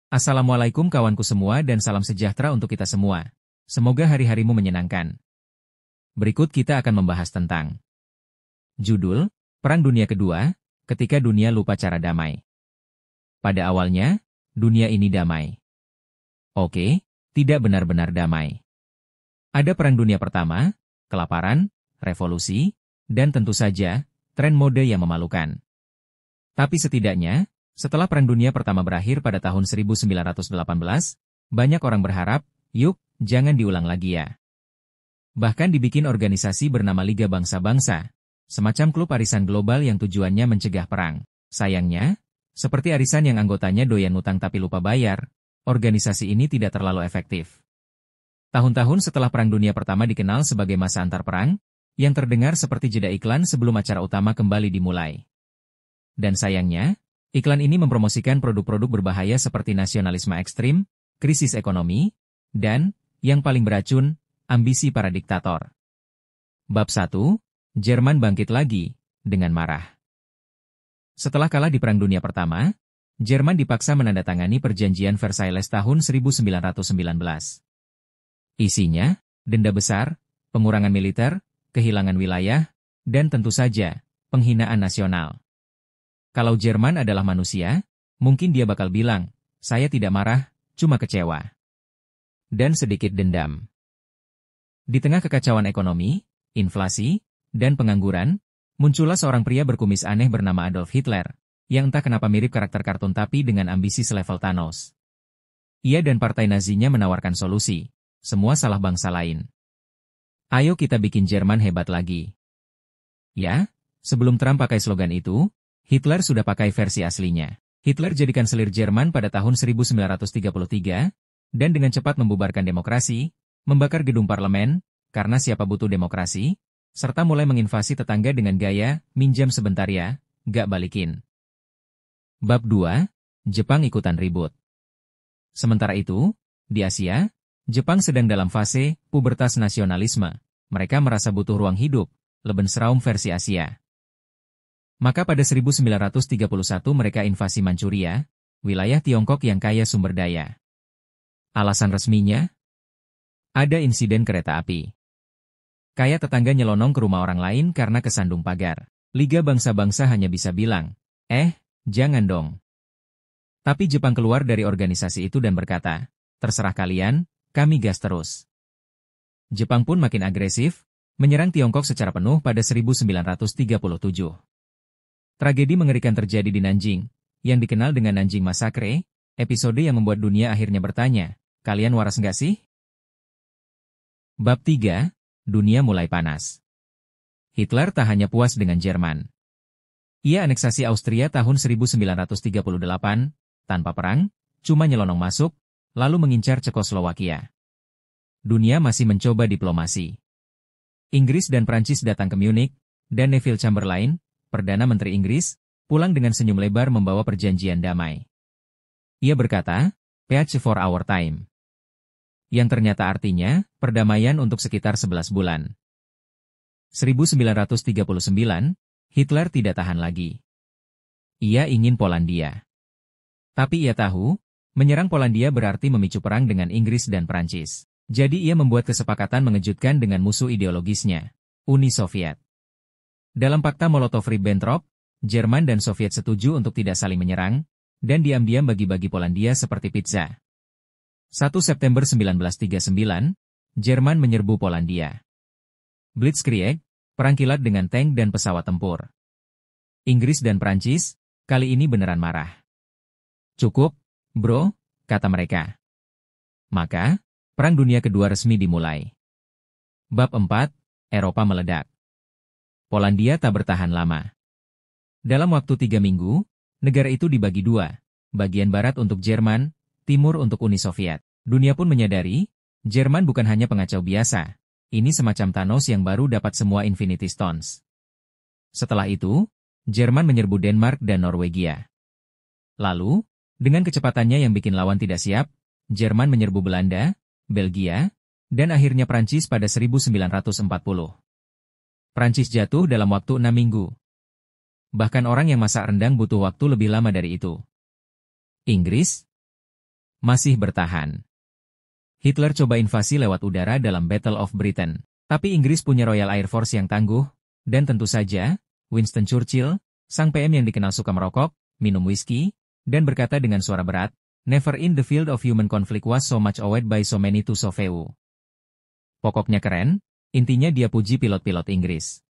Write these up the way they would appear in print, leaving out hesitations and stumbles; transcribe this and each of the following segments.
Assalamualaikum kawanku semua dan salam sejahtera untuk kita semua. Semoga hari-harimu menyenangkan. Berikut kita akan membahas tentang judul, Perang Dunia Kedua, ketika dunia lupa cara damai. Pada awalnya, dunia ini damai. Oke, tidak benar-benar damai. Ada Perang Dunia Pertama, kelaparan, revolusi, dan tentu saja, tren mode yang memalukan. Tapi setidaknya, setelah Perang Dunia Pertama berakhir pada tahun 1918, banyak orang berharap, yuk, jangan diulang lagi ya. Bahkan dibikin organisasi bernama Liga Bangsa-Bangsa, semacam klub arisan global yang tujuannya mencegah perang. Sayangnya, seperti arisan yang anggotanya doyan utang tapi lupa bayar, organisasi ini tidak terlalu efektif. Tahun-tahun setelah Perang Dunia Pertama dikenal sebagai masa antar perang, yang terdengar seperti jeda iklan sebelum acara utama kembali dimulai. Dan sayangnya, iklan ini mempromosikan produk-produk berbahaya seperti nasionalisme ekstrim, krisis ekonomi, dan, yang paling beracun, ambisi para diktator. Bab 1, Jerman bangkit lagi, dengan marah. Setelah kalah di Perang Dunia Pertama, Jerman dipaksa menandatangani Perjanjian Versailles tahun 1919. Isinya, denda besar, pengurangan militer, kehilangan wilayah, dan tentu saja, penghinaan nasional. Kalau Jerman adalah manusia, mungkin dia bakal bilang, saya tidak marah, cuma kecewa. Dan sedikit dendam. Di tengah kekacauan ekonomi, inflasi, dan pengangguran, muncullah seorang pria berkumis aneh bernama Adolf Hitler, yang entah kenapa mirip karakter kartun tapi dengan ambisi selevel Thanos. Ia dan partai Nazinya menawarkan solusi, semua salah bangsa lain. Ayo kita bikin Jerman hebat lagi. Ya, sebelum Trump pakai slogan itu, Hitler sudah pakai versi aslinya. Hitler jadi kanselir Jerman pada tahun 1933, dan dengan cepat membubarkan demokrasi, membakar gedung parlemen, karena siapa butuh demokrasi, serta mulai menginvasi tetangga dengan gaya, minjam sebentar ya, gak balikin. Bab 2, Jepang ikutan ribut. Sementara itu, di Asia, Jepang sedang dalam fase pubertas nasionalisme. Mereka merasa butuh ruang hidup, Lebensraum versi Asia. Maka pada 1931 mereka invasi Manchuria, wilayah Tiongkok yang kaya sumber daya. Alasan resminya? Ada insiden kereta api. Kayak tetangga nyelonong ke rumah orang lain karena kesandung pagar. Liga Bangsa-Bangsa hanya bisa bilang, jangan dong. Tapi Jepang keluar dari organisasi itu dan berkata, terserah kalian, kami gas terus. Jepang pun makin agresif, menyerang Tiongkok secara penuh pada 1937. Tragedi mengerikan terjadi di Nanjing, yang dikenal dengan Nanjing Massacre, episode yang membuat dunia akhirnya bertanya, kalian waras nggak sih? Bab 3, Dunia mulai panas. Hitler tak hanya puas dengan Jerman. Ia aneksasi Austria tahun 1938, tanpa perang, cuma nyelonong masuk, lalu mengincar Cekoslowakia. Dunia masih mencoba diplomasi. Inggris dan Prancis datang ke Munich, dan Neville Chamberlain, Perdana Menteri Inggris, pulang dengan senyum lebar membawa perjanjian damai. Ia berkata, peace for our time. Yang ternyata artinya, perdamaian untuk sekitar 11 bulan. 1939, Hitler tidak tahan lagi. Ia ingin Polandia. Tapi ia tahu, menyerang Polandia berarti memicu perang dengan Inggris dan Prancis. Jadi ia membuat kesepakatan mengejutkan dengan musuh ideologisnya, Uni Soviet. Dalam Fakta Molotov-Ribbentrop, Jerman dan Soviet setuju untuk tidak saling menyerang, dan diam-diam bagi-bagi Polandia seperti pizza. 1 September 1939, Jerman menyerbu Polandia. Blitzkrieg, perang kilat dengan tank dan pesawat tempur. Inggris dan Prancis, kali ini beneran marah. Cukup, bro, kata mereka. Maka, Perang Dunia Kedua resmi dimulai. Bab 4, Eropa meledak. Polandia tak bertahan lama. Dalam waktu 3 minggu, negara itu dibagi dua, bagian barat untuk Jerman, timur untuk Uni Soviet. Dunia pun menyadari, Jerman bukan hanya pengacau biasa, ini semacam Thanos yang baru dapat semua Infinity Stones. Setelah itu, Jerman menyerbu Denmark dan Norwegia. Lalu, dengan kecepatannya yang bikin lawan tidak siap, Jerman menyerbu Belanda, Belgia, dan akhirnya Prancis pada 1940. Prancis jatuh dalam waktu 6 minggu. Bahkan orang yang masak rendang butuh waktu lebih lama dari itu. Inggris, masih bertahan. Hitler coba invasi lewat udara dalam Battle of Britain. Tapi Inggris punya Royal Air Force yang tangguh, dan tentu saja, Winston Churchill, sang PM yang dikenal suka merokok, minum whisky, dan berkata dengan suara berat, "Never in the field of human conflict was so much awed by so many to so few." Pokoknya keren, intinya dia puji pilot-pilot Inggris.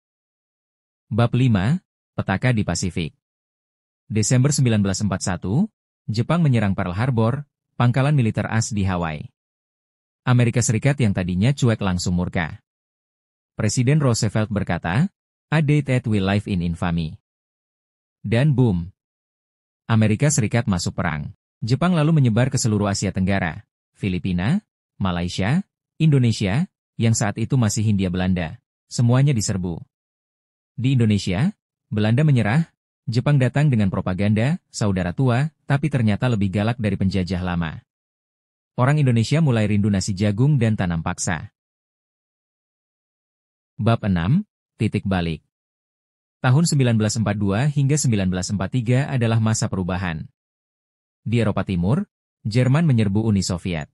Bab 5, Petaka di Pasifik. Desember 1941, Jepang menyerang Pearl Harbor, pangkalan militer AS di Hawaii. Amerika Serikat yang tadinya cuek langsung murka. Presiden Roosevelt berkata, "A day that will live in infamy." Dan boom! Amerika Serikat masuk perang. Jepang lalu menyebar ke seluruh Asia Tenggara, Filipina, Malaysia, Indonesia, yang saat itu masih Hindia Belanda. Semuanya diserbu. Di Indonesia, Belanda menyerah, Jepang datang dengan propaganda, saudara tua, tapi ternyata lebih galak dari penjajah lama. Orang Indonesia mulai rindu nasi jagung dan tanam paksa. Bab 6, Titik Balik. Tahun 1942 hingga 1943 adalah masa perubahan. Di Eropa Timur, Jerman menyerbu Uni Soviet.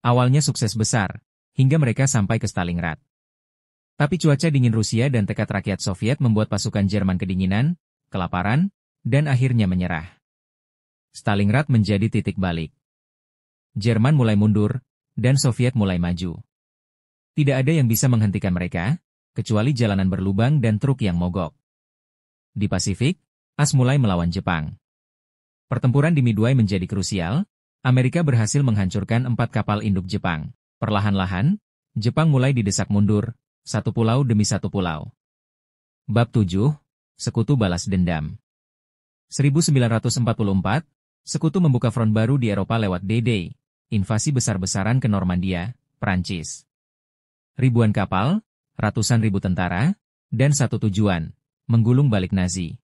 Awalnya sukses besar, hingga mereka sampai ke Stalingrad. Tapi cuaca dingin Rusia dan tekad rakyat Soviet membuat pasukan Jerman kedinginan, kelaparan, dan akhirnya menyerah. Stalingrad menjadi titik balik. Jerman mulai mundur, dan Soviet mulai maju. Tidak ada yang bisa menghentikan mereka, kecuali jalanan berlubang dan truk yang mogok. Di Pasifik, AS mulai melawan Jepang. Pertempuran di Midway menjadi krusial, Amerika berhasil menghancurkan 4 kapal induk Jepang. Perlahan-lahan, Jepang mulai didesak mundur, satu pulau demi satu pulau. Bab 7, Sekutu Balas Dendam. 1944, Sekutu membuka front baru di Eropa lewat D-Day, invasi besar-besaran ke Normandia, Prancis. Ribuan kapal, ratusan ribu tentara, dan satu tujuan, menggulung balik Nazi.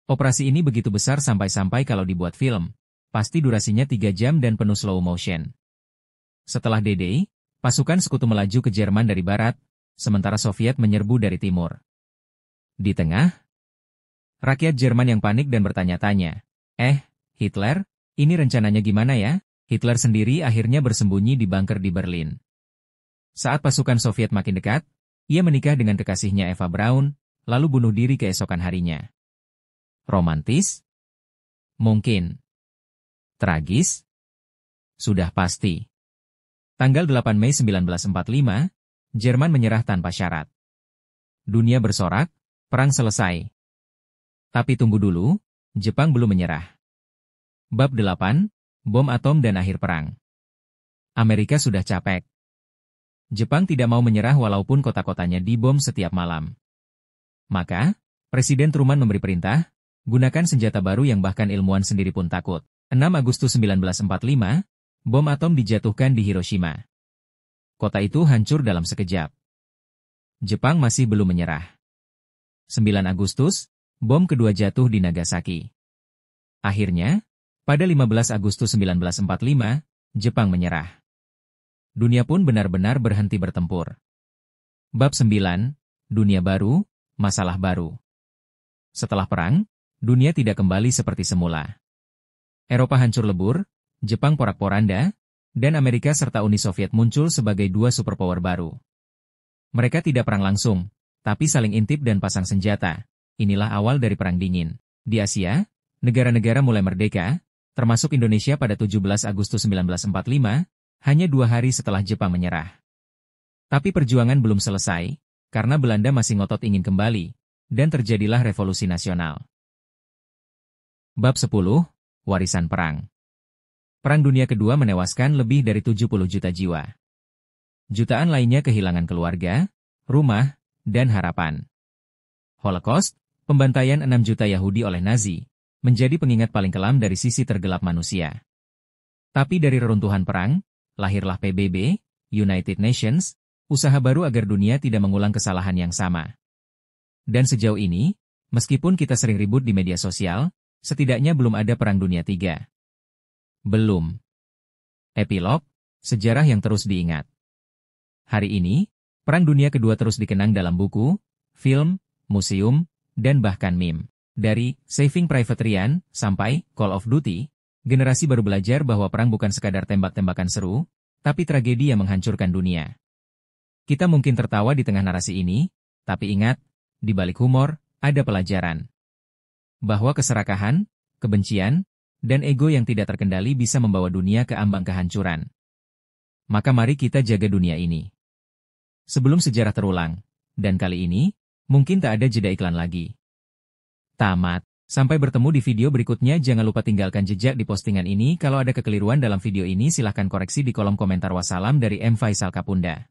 Operasi ini begitu besar sampai-sampai kalau dibuat film, pasti durasinya 3 jam dan penuh slow motion. Setelah D-Day, pasukan Sekutu melaju ke Jerman dari barat, sementara Soviet menyerbu dari timur. Di tengah, rakyat Jerman yang panik dan bertanya-tanya, Hitler, ini rencananya gimana ya? Hitler sendiri akhirnya bersembunyi di bunker di Berlin. Saat pasukan Soviet makin dekat, ia menikah dengan kekasihnya Eva Braun, lalu bunuh diri keesokan harinya. Romantis? Mungkin. Tragis? Sudah pasti. Tanggal 8 Mei 1945, Jerman menyerah tanpa syarat. Dunia bersorak, perang selesai. Tapi tunggu dulu, Jepang belum menyerah. Bab 8, Bom Atom dan Akhir Perang. Amerika sudah capek. Jepang tidak mau menyerah walaupun kota-kotanya dibom setiap malam. Maka, Presiden Truman memberi perintah, gunakan senjata baru yang bahkan ilmuwan sendiri pun takut. 6 Agustus 1945, bom atom dijatuhkan di Hiroshima. Kota itu hancur dalam sekejap. Jepang masih belum menyerah. 9 Agustus, bom kedua jatuh di Nagasaki. Akhirnya, pada 15 Agustus 1945, Jepang menyerah. Dunia pun benar-benar berhenti bertempur. Bab 9, Dunia Baru, Masalah Baru. Setelah perang, dunia tidak kembali seperti semula. Eropa hancur lebur, Jepang porak-poranda, dan Amerika serta Uni Soviet muncul sebagai dua superpower baru. Mereka tidak perang langsung, tapi saling intip dan pasang senjata. Inilah awal dari Perang Dingin. Di Asia, negara-negara mulai merdeka, termasuk Indonesia pada 17 Agustus 1945, hanya 2 hari setelah Jepang menyerah. Tapi perjuangan belum selesai, karena Belanda masih ngotot ingin kembali, dan terjadilah revolusi nasional. Bab 10, Warisan Perang. Perang Dunia Kedua menewaskan lebih dari 70 juta jiwa. Jutaan lainnya kehilangan keluarga, rumah, dan harapan. Holocaust, pembantaian 6 juta Yahudi oleh Nazi, menjadi pengingat paling kelam dari sisi tergelap manusia. Tapi dari reruntuhan perang, lahirlah PBB, United Nations, usaha baru agar dunia tidak mengulang kesalahan yang sama. Dan sejauh ini, meskipun kita sering ribut di media sosial, setidaknya belum ada Perang Dunia III. Belum. Epilog, sejarah yang terus diingat. Hari ini, Perang Dunia Kedua terus dikenang dalam buku, film, museum, dan bahkan meme. Dari Saving Private Ryan sampai Call of Duty, Generasi baru belajar bahwa perang bukan sekadar tembak-tembakan seru, tapi tragedi yang menghancurkan dunia. Kita mungkin tertawa di tengah narasi ini, tapi ingat, di balik humor, ada pelajaran. Bahwa keserakahan, kebencian, dan ego yang tidak terkendali bisa membawa dunia ke ambang kehancuran. Maka mari kita jaga dunia ini. Sebelum sejarah terulang, dan kali ini, mungkin tak ada jeda iklan lagi. Tamat. Sampai bertemu di video berikutnya. Jangan lupa tinggalkan jejak di postingan ini. Kalau ada kekeliruan dalam video ini silahkan koreksi di kolom komentar. Wassalam dari M. Faisal Kapunda.